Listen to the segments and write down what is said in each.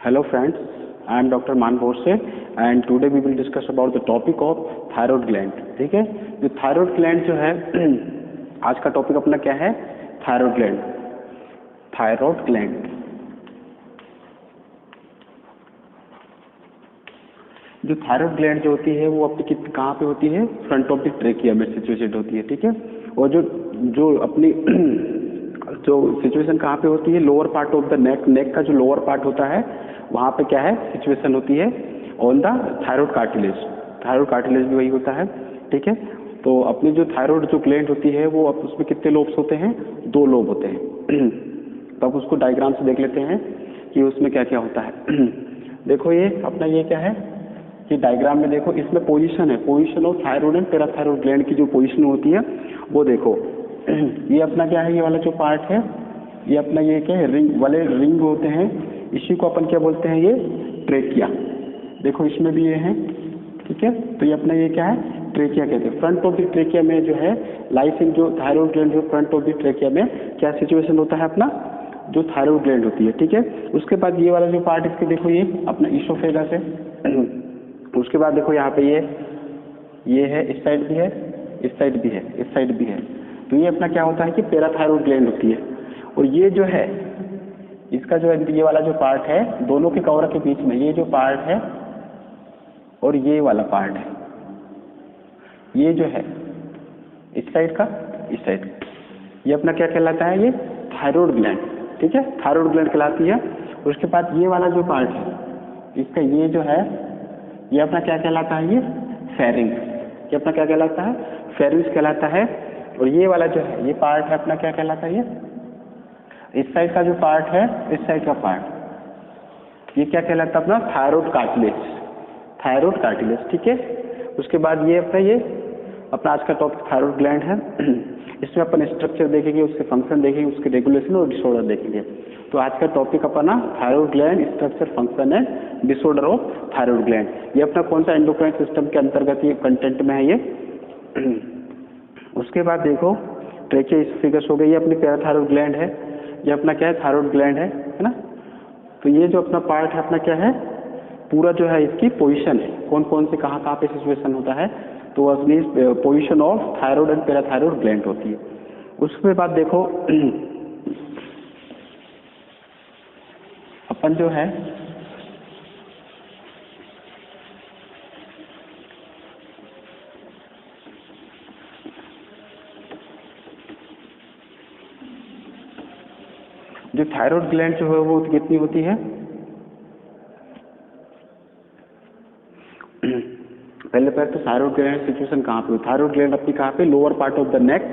Hello friends, I am Dr. मान Borse and today we will discuss about the topic of thyroid gland. ठीक है, जो thyroid gland जो है आज का टॉपिक अपना क्या है? Thyroid gland. थायराइड ग्लैंड जो थायराइड ग्लैंड जो होती है वो अपनी कहाँ पे होती है? फ्रंट ऑफ द ट्रेकिया में सिचुएटेड होती है. ठीक है, और जो अपनी जो सिचुएशन कहाँ पे होती है? Lower part of the neck का जो लोअर पार्ट होता है वहाँ पे क्या है सिचुएशन होती है? On the thyroid cartilage. Thyroid cartilage भी वही होता है. ठीक है, तो अपनी जो थायराइड जो ग्लैंड होती है वो उसमें कितने लोब्स होते हैं? 2 लोब होते हैं. तो अब उसको डायग्राम से देख लेते हैं कि उसमें क्या क्या होता है. देखो ये अपना ये क्या है कि डायग्राम में देखो इसमें पोजीशन है, position of thyroid and parathyroid gland की जो पोजीशन होती है वो देखो. ये अपना क्या है? ये वाला जो पार्ट है ये अपना ये क्या है? रिंग वाले रिंग होते हैं. इसी को अपन क्या बोलते हैं? ये ट्रेकिया. देखो इसमें भी ये है. ठीक है, तो ये अपना ये क्या है? ट्रेकिया कहते हैं. फ्रंट ऑफ द ट्रेकिया में जो है लाइसिन जो थायराइड ग्लैंड जो फ्रंट ऑफ द ट्रेकिया में क्या सिचुएशन होता है? अपना जो थायराइड ग्लैंड होती है. ठीक है, उसके बाद ये वाला जो पार्ट इसके देखो ये अपना ईसोफेगस है. उसके बाद देखो यहाँ पे ये है, इस साइड भी है, इस साइड भी है, इस साइड भी है. तो ये अपना क्या होता है कि पैराथायराइड ग्लैंड होती है. और ये जो है इसका जो है ये वाला जो पार्ट है दोनों के कवर के बीच में ये जो पार्ट है और ये वाला पार्ट है ये जो है इस साइड का इस साइड ये अपना क्या कहलाता है? ये थायराइड ग्लैंड. ठीक है, थायराइड ग्लैंड कहलाती है. उसके बाद ये वाला जो पार्ट है इसका ये जो है ये अपना क्या कहलाता है? ये फेरिंग्स. ये अपना क्या कहलाता है? फेरिंग्स कहलाता है. और ये वाला जो है ये पार्ट है अपना क्या कहलाता है? ये इस साइड का जो पार्ट है इस साइड का पार्ट ये क्या कहलाता है? अपना थायराइड कार्टिलेज. Thyroid cartilage. ठीक है, उसके बाद ये अपना आज का टॉपिक थायराइड ग्लैंड है. इसमें अपन स्ट्रक्चर देखेंगे, उसके फंक्शन देखेंगे, उसके रेगुलेशन और डिसऑर्डर देखेंगे. तो आज का टॉपिक अपना thyroid gland, structure, function and disorder of thyroid gland. ये अपना कौन सा एंडोक्राइन सिस्टम के अंतर्गत ये कंटेंट में है ये. उसके बाद देखो ट्रेकिया ईसोफेगस हो गई. ये अपनी पैराथायराइड ग्लैंड है. ये अपना क्या है? थायराइड ग्लैंड है ना. तो ये जो अपना पार्ट है अपना क्या है? पूरा जो है इसकी पोजीशन है, कौन कौन से कहाँ कहाँ पे सिचुएशन होता है. तो अपनी position of thyroid and parathyroid gland होती है. उसके बाद देखो अपन जो है जो थायराइड ग्लैंड जो है वो कितनी होती है? पहले तो थायराइड ग्लैंड सिचुएशन कहाँ पे? थायराइड ग्लैंड अपनी कहाँ पे? Lower part of the neck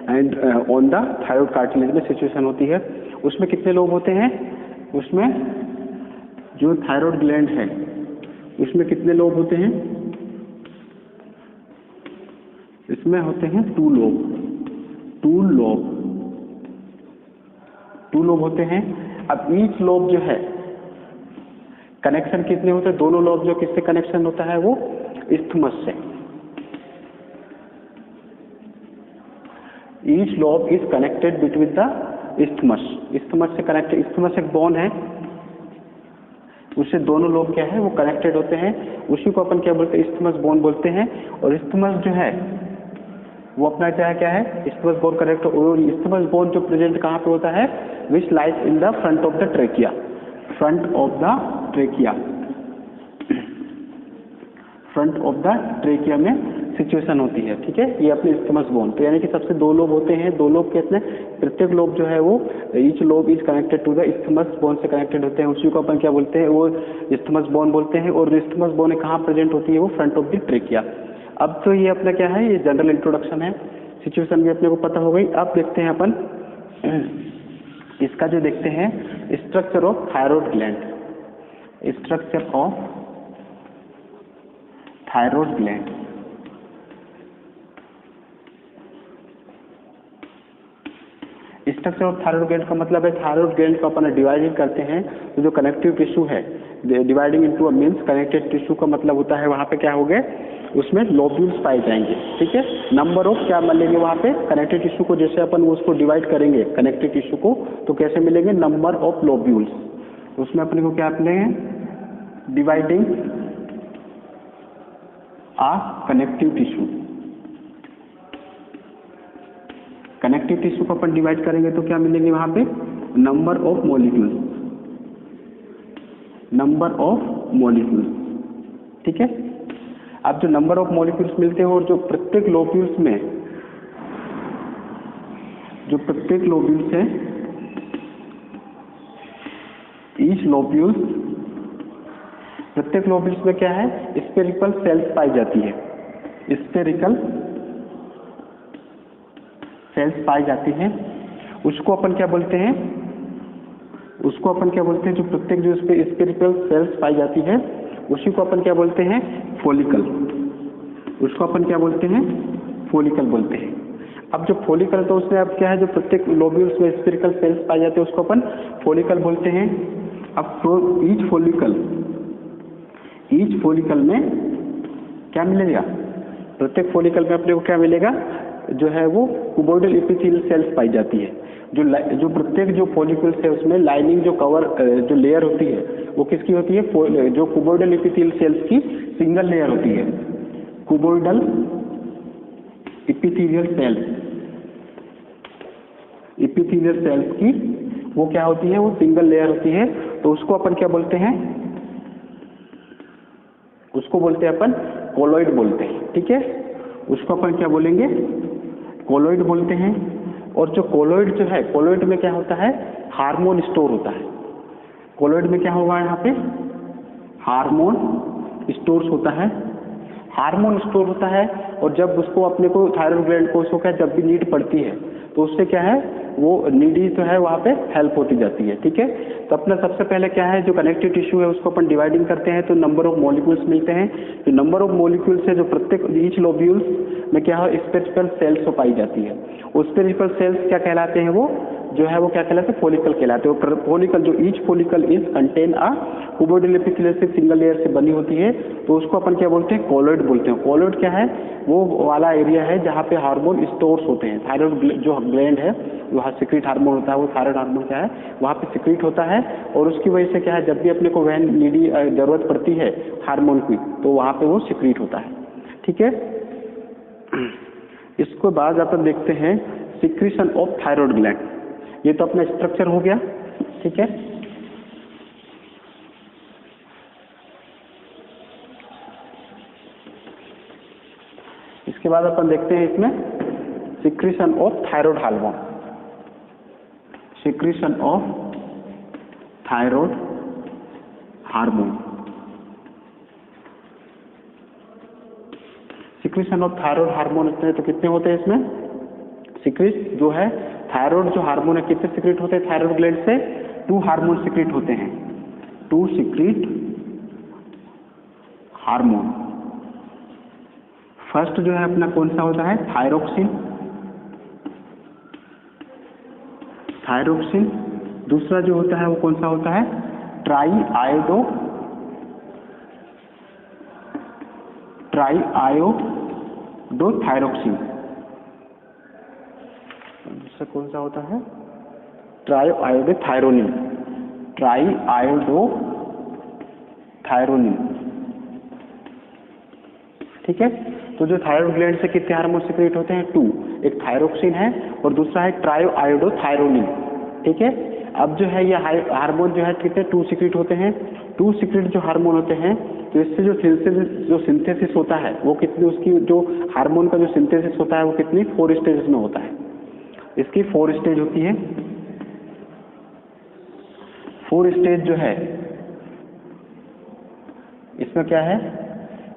and on the thyroid cartilage में सिचुएशन होती है. उसमें कितने लोब होते हैं? उसमें जो थायराइड ग्लैंड है उसमें कितने लोब होते हैं? इसमें होते हैं 2 लोब. 2 लोब होते हैं. अब ईच लोब जो है कनेक्शन कितने होते हैं? दोनों लोब जो किससे कनेक्शन होता है? वो इस्थमस से. Each lobe is connected between the isthmus. Isthmus से कनेक्टेड. इस्थमस एक बोन है, उससे दोनों लोब क्या है? वो कनेक्टेड होते हैं. उसी को अपन क्या बोलते हैं? इस्थमस बोन बोलते हैं. और इस्थमस जो है वो अपना क्या है? Isthmus bone connect. और इस्थमस बोन जो प्रेजेंट कहाँ पे होता है? Which lies in the front of the trachea. Front of the trachea. Front of the trachea में सिचुएशन होती है. ठीक है, ये अपने इस्थमस बोन. तो यानी कि सबसे 2 लोब होते हैं. 2 लोब कितने? प्रत्येक लोब जो है वो each lobe is connected to the isthmus bone से कनेक्टेड होते हैं. उसी को अपन क्या बोलते हैं? वो इस्थमस बोन बोलते हैं. और इस्थमस बोन कहाँ प्रेजेंट होती है? वो फ्रंट ऑफ द ट्रेकिया. अब तो ये अपना क्या है? ये जनरल इंट्रोडक्शन है. सिचुएशन भी अपने को पता हो गई. अब देखते हैं अपन इसका जो देखते हैं structure of thyroid gland. Structure of thyroid gland. Structure of thyroid gland का मतलब है थायराइड ग्लैंड को अपन डिवाइडिंग करते हैं. तो जो कनेक्टिव टिश्यू है dividing into a means connected tissue का मतलब होता है वहाँ पे क्या हो गए? उसमें लोब्यूल्स पाए जाएंगे. ठीक है, नंबर ऑफ क्या मिलेंगे वहाँ पे? कनेक्टेड टिश्यू को जैसे अपन उसको डिवाइड करेंगे कनेक्टेड टिश्यू को तो कैसे मिलेंगे? Number of lobules. उसमें अपने को क्या लेंगे, डिवाइडिंग आ कनेक्टिव टिश्यू। कनेक्टिव टिश्यू को अपन डिवाइड करेंगे तो क्या मिलेंगे वहां पे, number of molecules, number of molecules. ठीक है, अब जो नंबर ऑफ मॉलिक्यूल्स मिलते हैं और जो प्रत्येक लोब्यूल्स में, जो प्रत्येक लोब्यूल्स है, ईच लोब्यूल्स, प्रत्येक लोब्यूल्स में क्या है, स्फेरिकल सेल्स पाई जाती है, स्फेरिकल सेल्स पाई जाती हैं। उसको अपन क्या बोलते हैं, उसको अपन क्या बोलते हैं, जो प्रत्येक जो स्फेरिकल सेल्स पाई जाती है उसी को अपन क्या बोलते हैं, फॉलिकल। उसको अपन क्या बोलते हैं, फॉलिकल बोलते हैं। अब जो फॉलिकल, तो उसमें अब क्या है, जो प्रत्येक लोब्यूल्स में स्फेरिकल सेल्स पाए जाते हैं उसको अपन फॉलिकल बोलते हैं। अब ईच फॉलिकल में क्या मिलेगा, प्रत्येक फॉलिकल में अपने को क्या मिलेगा, जो है वो कुबोइडल एपिथेलियल सेल्स पाई जाती है। जो प्रत्येक जो फॉलिकल्स है उसमें लाइनिंग जो कवर जो लेयर होती है वो किसकी होती है, जो कुबोइडल एपिथेलियल सेल्स की सिंगल लेयर होती है, कुबोइडल एपिथेलियल सेल्स की वो क्या होती है, वो सिंगल लेयर होती है। तो उसको अपन क्या बोलते हैं, उसको बोलते हैं अपन कोलॉइड बोलते हैं। ठीक है, उसको अपन क्या बोलेंगे, कोलॉइड बोलते हैं। और जो कोलॉइड जो है, कोलॉइड में क्या होता है, हार्मोन स्टोर होता है। कोलॉइड में क्या होगा, यहाँ पे हार्मोन स्टोर्स होता है, हार्मोन स्टोर होता है। और जब उसको अपने को थायराइड ग्लैंड को उसको क्या, जब भी नीड पड़ती है तो उससे क्या है, वो नीडी तो है वहाँ पे हेल्प होती जाती है। ठीक है, तो अपना सबसे पहले क्या है, जो कनेक्टिव टिश्यू है उसको अपन डिवाइडिंग करते हैं तो नंबर ऑफ मॉलिक्यूल्स मिलते हैं। जो नंबर ऑफ मॉलिक्यूल्स है, जो प्रत्येक ईच लोब्यूल्स में क्या है, स्पेरिकल सेल्स को पाई जाती है। वो स्पेरिकल सेल्स क्या कहलाते हैं, वो जो है वो क्या कहलाते हैं, फॉलिकल कहलाते हैं। फॉलिकल, जो each follicle is contain a cuboidal epithelial से सिंगल लेयर से बनी होती है, तो उसको अपन क्या बोलते हैं, कोलॉइड बोलते हैं। कोलॉइड क्या है, वो वाला एरिया है जहाँ पे हार्मोन स्टोर्स होते हैं। थायराइड जो ग्लैंड है, वहाँ सिक्रीट हार्मोन होता है, वो थायराइड हार्मोन क्या है, वहाँ पे सिक्रीट होता है। और उसकी वजह से क्या है, जब भी अपने को वह नीडी जरूरत पड़ती है हार्मोन की, तो वहाँ पे वो सिक्रीट होता है। ठीक है, इसको बाद अपन देखते हैं सिक्रीशन ऑफ थायराइड ग्लैंड। ये तो अपना स्ट्रक्चर हो गया। ठीक है, इसके बाद अपन देखते हैं इसमें secretion of thyroid hormone. Secretion of thyroid hormone, secretion of thyroid hormone इतने तो कितने होते हैं इसमें, सिक्रीट जो है थायराइड जो हार्मोन है कितने सिक्रीट होते हैं थायराइड ग्लैंड से, 2 हार्मोन सिक्रीट होते हैं, 2 सिक्रीट हार्मोन। फर्स्ट जो है अपना कौन सा होता है, थायरोक्सिन, थायरोक्सिन। दूसरा जो होता है वो कौन सा होता है, ट्राईआयोडो थायरोक्सिन। दूसरा कौन सा होता है, ट्राईआयोडो थायरोनिन, ट्राईआयोडो थायरोनिन। ठीक है, तो जो थायराइड ग्लैंड से कितने हार्मोन सिक्रेट होते हैं, 2, एक थायरोक्सिन है और दूसरा है ट्राईआयोडो थायरोनिन। ठीक है, अब जो है ये हार्मोन जो है कितने 2 सिक्रेट होते हैं, 2 सिक्रेट जो हार्मोन होते हैं, तो इससे जो सिंथेसिस होता है वो कितनी, उसकी जो हार्मोन का जो सिंथेसिस होता है वो कितनी 4 स्टेजेस में होता है। इसकी 4 स्टेज होती है। 4 स्टेज जो है इसमें क्या है,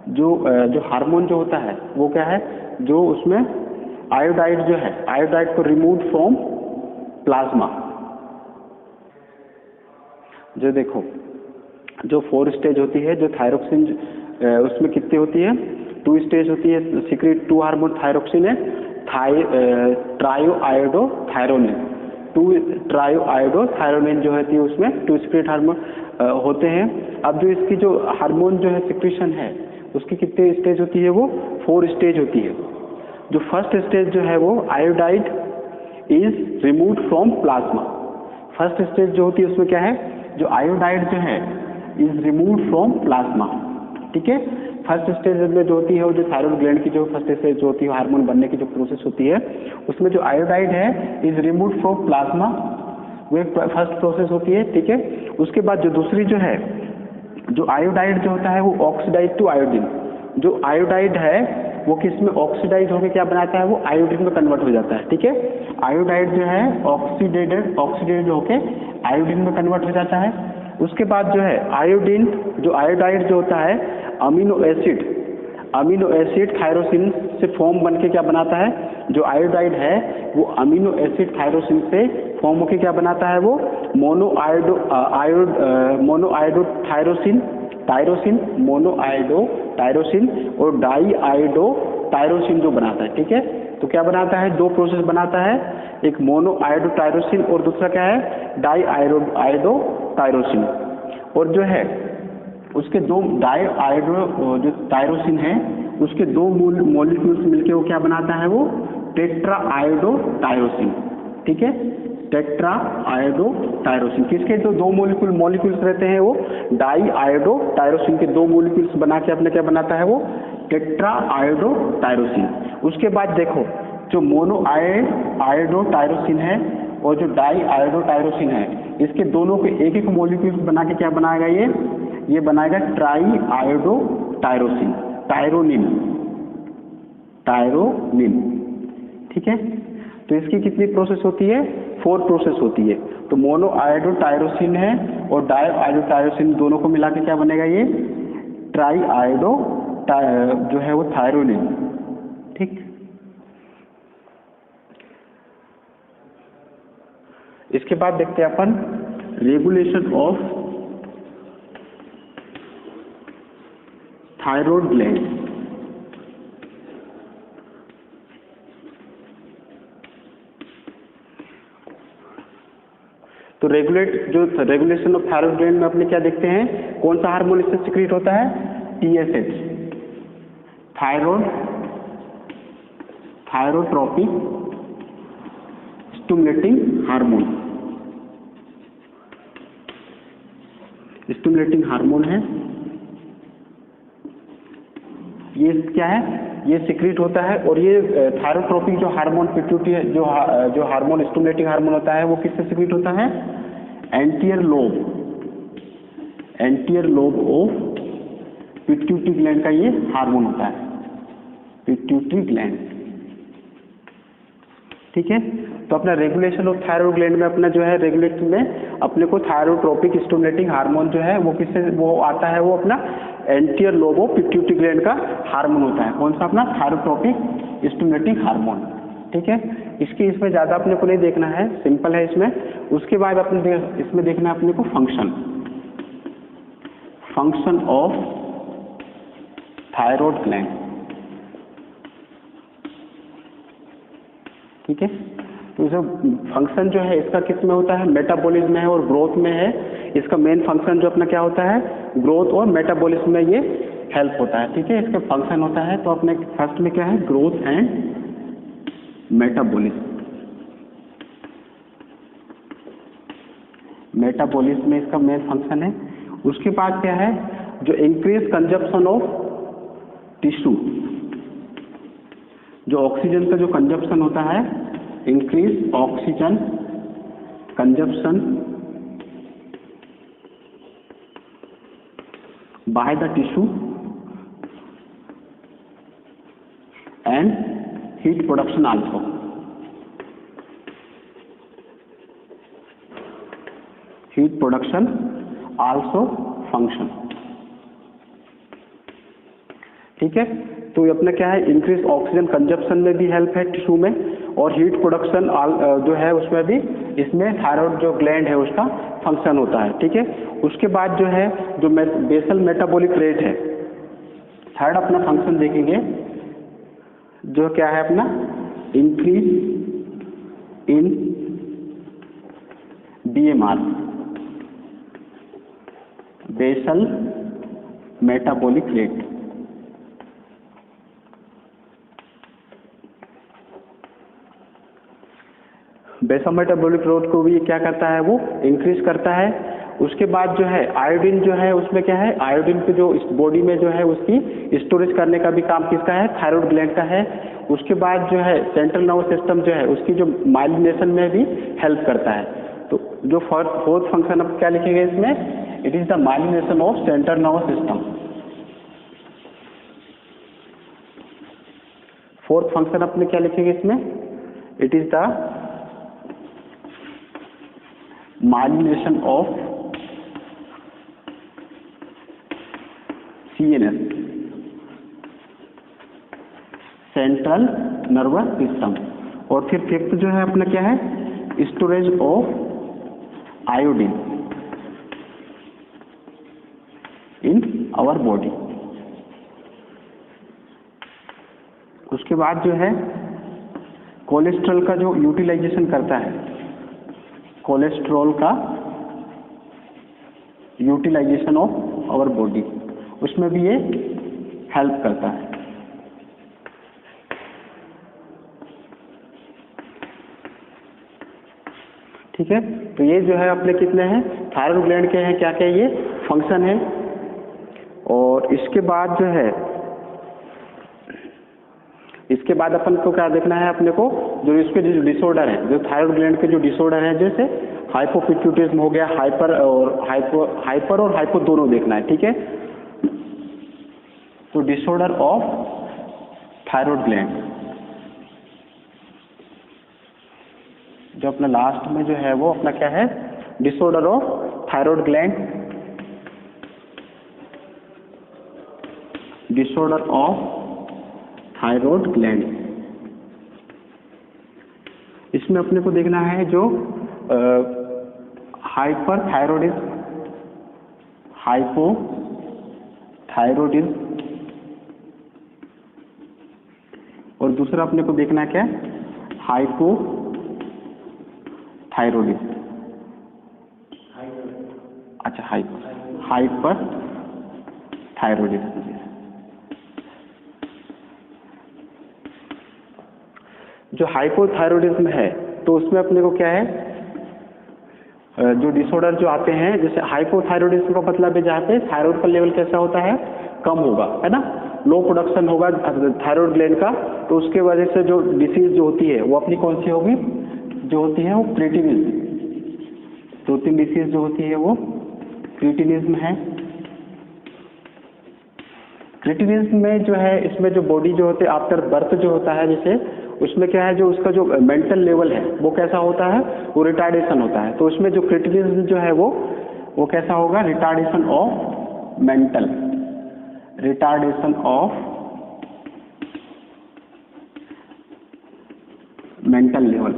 जो हार्मोन जो होता है वो क्या है, जो उसमें आयोडाइड जो है, आयोडाइड को रिमूव फ्रॉम प्लाज्मा। जो देखो जो 4 स्टेज होती है, जो थायरोक्सिन उसमें कितनी होती है, 2 स्टेज होती है, सीक्रेट 2 हार्मोन थायरोक्सिन है, ट्राईआयोडो थायरोनिन, 2 ट्राईआयोडो थायरोनिन जो होती है उसमें 2 सीक्रेट हार्मोन होते हैं। अब जो इसकी जो हार्मोन जो है सिक्रीशन है उसकी कितने स्टेज होती है, वो 4 स्टेज होती है। जो फर्स्ट स्टेज जो है वो iodide is removed from plasma. First stage जो होती है उसमें क्या है, जो आयोडाइड जो है इज रिमूव्ड फ्रॉम प्लाज्मा, ठीक है। फर्स्ट स्टेज में जो होती है वो जो थायराइड ग्लैंड की जो फर्स्ट स्टेज जो होती है हार्मोन बनने की जो प्रोसेस होती है, उसमें जो आयोडाइड है इज रिमूव्ड फ्रॉम प्लाज्मा, वो एक फर्स्ट प्रोसेस होती है, ठीक है। उसके बाद जो दूसरी जो है, जो आयोडाइड जो होता है वो ऑक्सीडाइज टू आयोडीन, जो आयोडाइड है वो किस में ऑक्सीडाइज होकर क्या बनाता है, वो आयोडीन में कन्वर्ट हो जाता है, ठीक है। आयोडाइड जो है ऑक्सीडेटेड होकर आयोडीन में कन्वर्ट हो जाता है। उसके बाद जो है आयोडीन, जो आयोडाइड जो होता है अमीनो एसिड थायरोसिन से फॉर्म बन के क्या बनाता है, जो आयोडाइड है वो अमीनो एसिड थायरोसिन से फॉर्म होकर क्या बनाता है, वो मोनोआयोडो टायरोसिन और डाई आयोडो टायरोसिन जो बनाता है, ठीक है। तो क्या बनाता है, दो प्रोसेस बनाता है, एक मोनो आयोडो टायरोसिन और दूसरा क्या है, डाई आयोडो टायरोसिन। और जो है उसके दो डाई आयोडो जो टायरोसिन है उसके दो मॉलिक्यूल्स मिलके वो क्या बनाता है, वो टेट्रा आयोडो टायरोसिन, ठीक है। टेट्रा आयोडो टायरोसिन किसके जो दो मॉलिक्यूल्स रहते हैं, वो डाई आयोडो टायरोसिन के दो मॉलिक्यूल्स बना के अपने क्या बनाता है, वो टेट्रा आयोडो टायरोसिन। उसके बाद देखो जो मोनो आयोडो टायरोसिन है और जो डाई आयोडो टायरोसिन है, इसके दोनों के एक एक मॉलिक्यूल्स बना के क्या बनाएगा, ये बनाएगा ट्राई आयोडो टायरोसिन, टायरोनिन, ठीक है। तो इसकी कितनी प्रोसेस होती है, 4 प्रोसेस होती है। तो मोनो आयोडो टायरोसिन है और डाई आयोडो टायरोसिन दोनों को मिला के क्या बनेगा, ये ट्राई आयोडो जो है वो थायरोनिन, ठीक। इसके बाद देखते हैं अपन रेगुलेशन ऑफ थायरॉइड ग्लैंड। तो रेगुलेशन ऑफ थायरॉइड ग्लैंड में अपने क्या देखते हैं, कौन सा हार्मोन इससे सिक्रीट होता है, TSH, थायरोट्रोपिक स्टिमुलेटिंग हार्मोन है। ये क्या है, ये सिक्रीट होता है। और ये थायरोट्रोपिक जो हार्मोन पिट्यूटरी है, जो हार्मोन स्टिमुलेटिंग हार्मोन होता है, वो किससे सिक्रीट होता है, anterior lobe of pituitary gland का ये हार्मोन होता है, पिट्यूटरी ग्लैंड, ठीक है। तो अपना रेगुलेशन ऑफ थायरॉइड ग्लैंड में अपना जो है रेगुलेट में अपने को थायरोट्रोपिक स्टिमुलेटिंग हार्मोन जो है वो किससे वो आता है, वो अपना anterior lobe of pituitary gland का हार्मोन होता है। कौन सा, अपना थायरोट्रोपिक स्टिमुलेटिंग हार्मोन, ठीक है। इसमें ज़्यादा अपने को नहीं देखना है, सिंपल है इसमें। उसके बाद अपने इसमें देखना है अपने को फंक्शन ऑफ थायरॉइड ग्लैंड, ठीक है। तो जो फंक्शन जो है इसका किस में होता है, मेटाबॉलिज्म में है और ग्रोथ में है। इसका मेन फंक्शन जो अपना क्या होता है, ग्रोथ और मेटाबॉलिज्म में ये हेल्प होता है, ठीक है। इसका फंक्शन होता है, तो अपने फर्स्ट में क्या है, ग्रोथ एंड मेटाबॉलिज्म में इसका मेन फंक्शन है। उसके बाद क्या है, जो इंक्रीज कंजप्शन ऑफ टिश्यू, जो ऑक्सीजन का जो कंजप्शन होता है, increase oxygen consumption by the tissue and heat production also. Heat production also function, ठीक है। तो ये अपना क्या है, इंक्रीज ऑक्सीजन कंजप्शन में भी हेल्प है टिश्यू में, और हीट प्रोडक्शन जो है उसमें भी, इसमें थायरॉइड जो ग्लैंड है उसका फंक्शन होता है, ठीक है। उसके बाद जो है जो बेसल मेटाबॉलिक रेट है, थर्ड अपना फंक्शन देखेंगे, जो क्या है अपना increase in BMR, basal metabolic rate. Basal metabolic rate को भी क्या करता है, वो इंक्रीज करता है। उसके बाद जो है आयोडीन जो है उसमें क्या है, आयोडीन के जो बॉडी में जो है उसकी स्टोरेज करने का भी काम किसका है, थायराइड ग्लैंड का है। उसके बाद जो है सेंट्रल नर्वस सिस्टम जो है उसकी जो माइलिनेशन में भी हेल्प करता है। तो जो फोर्थ फंक्शन अब क्या लिखेंगे इसमें, it is the myelination of central nervous system. Fourth function अपने क्या लिखेंगे इसमें, it is the myelination of CNS, central nervous system. और फिर फिफ्थ जो है अपना क्या है, storage of iodine in our body. उसके बाद जो है कोलेस्ट्रॉल का जो यूटिलाइजेशन करता है, कोलेस्ट्रॉल का यूटिलाइजेशन ऑफ आवर बॉडी, उसमें भी ये हेल्प करता है। ठीक है, तो ये जो है अपने कितने हैं, थायराइड ग्लैंड के हैं क्या क्या ये फंक्शन है। और इसके बाद जो है, इसके बाद अपन को क्या देखना है, अपने को जो इसके जो डिसऑर्डर है, जो थायराइड ग्लैंड के जो डिसऑर्डर है, जैसे हाइपोपिट्यूटिज्म हो गया, हाइपर और हाइपो दोनों देखना है। ठीक है, तो डिसऑर्डर ऑफ थायराइड ग्लैंड, जो अपना लास्ट में जो है वो अपना क्या है, disorder of thyroid gland, disorder of thyroid gland. इसमें अपने को देखना है जो हाइपरथायरॉयडिज्म, हाइपोथायरॉयडिज्म, और दूसरा अपने को देखना है क्या, हाइपोथायरॉयडिज्म। अच्छा, हाइपरथायरॉयडिज्म। जो हाइपोथायरॉयडिज्म है तो उसमें अपने को क्या है, जो डिसऑर्डर जो आते हैं, जैसे हाइपोथायरॉयडिज्म का मतलब है जहाँ पे थायराइड का लेवल कैसा होता है, कम होगा, है ना, लो प्रोडक्शन होगा थायराइड ग्लैंड का, तो उसके वजह से जो डिसीज जो होती है वो अपनी कौन सी होगी, जो होती है वो क्रिटिनिज्म। 2-3 डिसीज जो होती है वो क्रिटिनिज्म है। क्रिटिनिज्म में जो है, इसमें जो बॉडी जो होते है आफ्टर बर्थ जो होता है, जैसे उसमें क्या है, जो उसका जो मेंटल लेवल है वो कैसा होता है, वो रिटार्डेशन होता है। तो उसमें जो क्रिटिनिज्म जो है वो कैसा होगा, retardation of mental, retardation of mental level.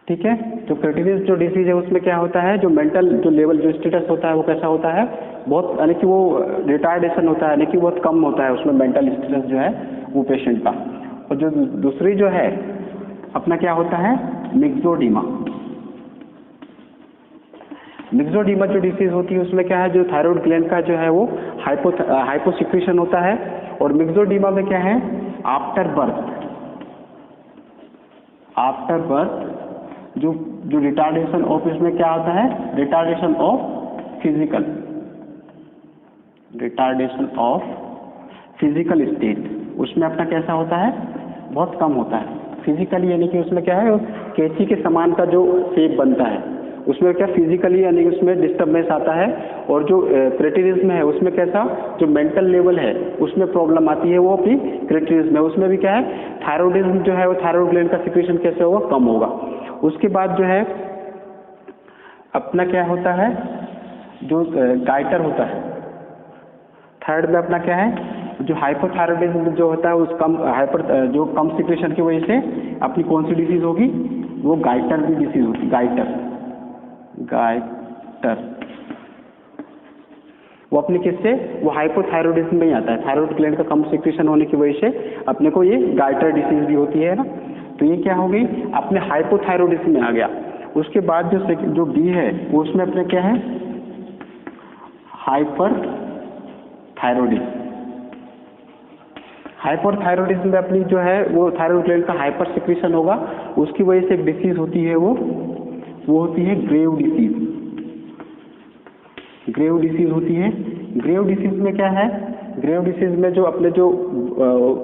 ठीक है, तो क्रिटिनिज्म जो डिसीज है उसमें क्या होता है, जो मेंटल जो लेवल जो स्टेटस होता है वो कैसा होता है, बहुत, यानी कि वो रिटार्डेशन होता है, यानी कि बहुत कम होता है उसमें मेंटल स्टेटस जो है वो पेशेंट का। और जो दूसरी जो है अपना क्या होता है, मिक्सोडीमा। मिक्सोडीमा जो डिसीज होती है उसमें क्या है, जो थायराइड ग्लैंड का जो है वो हाइपोसिक्रीशन होता है। और मिक्सोडीमा में क्या है, आफ्टर बर्थ जो रिटार्डेशन ऑफ, इसमें क्या होता है, रिटार्डेशन ऑफ फिजिकल स्टेट, उसमें अपना कैसा होता है, बहुत कम होता है फिजिकली, यानी कि उसमें क्या है, कैंची के समान का जो शेप बनता है उसमें क्या फिजिकली, यानी उसमें डिस्टर्बेंस आता है। और जो क्रिटिनिज्म है उसमें कैसा, जो मेंटल लेवल है उसमें प्रॉब्लम आती है, वो भी क्रिटिनिज्म है। उसमें भी क्या है, थायरॉयडिज्म जो है वो थायराइड ग्लैंड का सिक्रीशन कैसे होगा, कम होगा। उसके बाद जो है अपना क्या होता है, जो गाइटर होता है थायराइड में, अपना क्या है, जो हाइपोथायरॉयडिज्म जो होता है उस जो कम सिक्रीशन की वजह से अपनी कौन सी डिसीज होगी, वो गाइटर भी डिसीज होती है, गाइटर वो अपने किससे, वो हाइपोथायरॉयडिज्म में ही आता है, थायराइड ग्लैंड का कम सिक्रीशन होने की वजह से अपने को ये गाइटर डिसीज भी होती है ना। तो ये क्या हो गई, अपने हाइपोथायरॉयडिज्म में आ गया। उसके बाद जो बी है वो उसमें अपने क्या है, हाइपरथायरॉयडिज्म। हाइपरथायरॉयडिज्म में अपनी जो है वो थायराइड ग्लैंड का हाइपर सिक्रीशन होगा, उसकी वजह से एक डिसीज होती है वो वो होती है ग्रेव डिसीज। ग्रेव डिसीज होती है। ग्रेव डिसीज में क्या है, ग्रेव डिसीज में जो अपने जो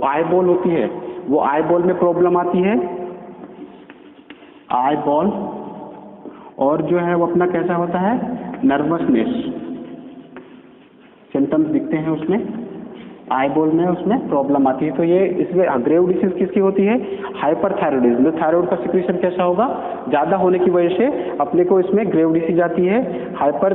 आई बॉल होती है, वो आई बॉल में प्रॉब्लम आती है, आई बॉल, और जो है वो अपना कैसा होता है, नर्वसनेस, सिम्टम्स दिखते हैं उसमें, आई बॉल में उसमें प्रॉब्लम आती है। तो ये इसमें ग्रेव डिसीज किसकी होती है, हाइपरथायरॉयडिज्म, जो थायराइड का सिक्रीशन कैसा होगा, ज़्यादा होने की वजह से अपने को इसमें ग्रेव डिसीज आती है, हाइपर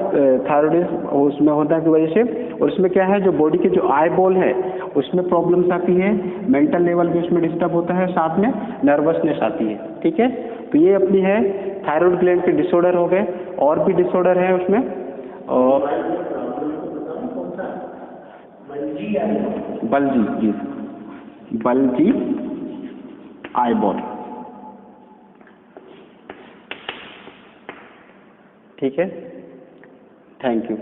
थायरॉयडिज्म उसमें होता है की वजह से। और इसमें क्या है, जो बॉडी के जो आई बॉल है उसमें प्रॉब्लम्स आती है, मेंटल लेवल भी उसमें डिस्टर्ब होता है, साथ में नर्वसनेस आती है। ठीक है, तो ये अपनी है थायराइड ग्लैंड के डिसऑर्डर हो गए। और भी डिसऑर्डर है उसमें, और बल्जी, जी, बल्जी आई बॉल। ठीक है, थैंक यू।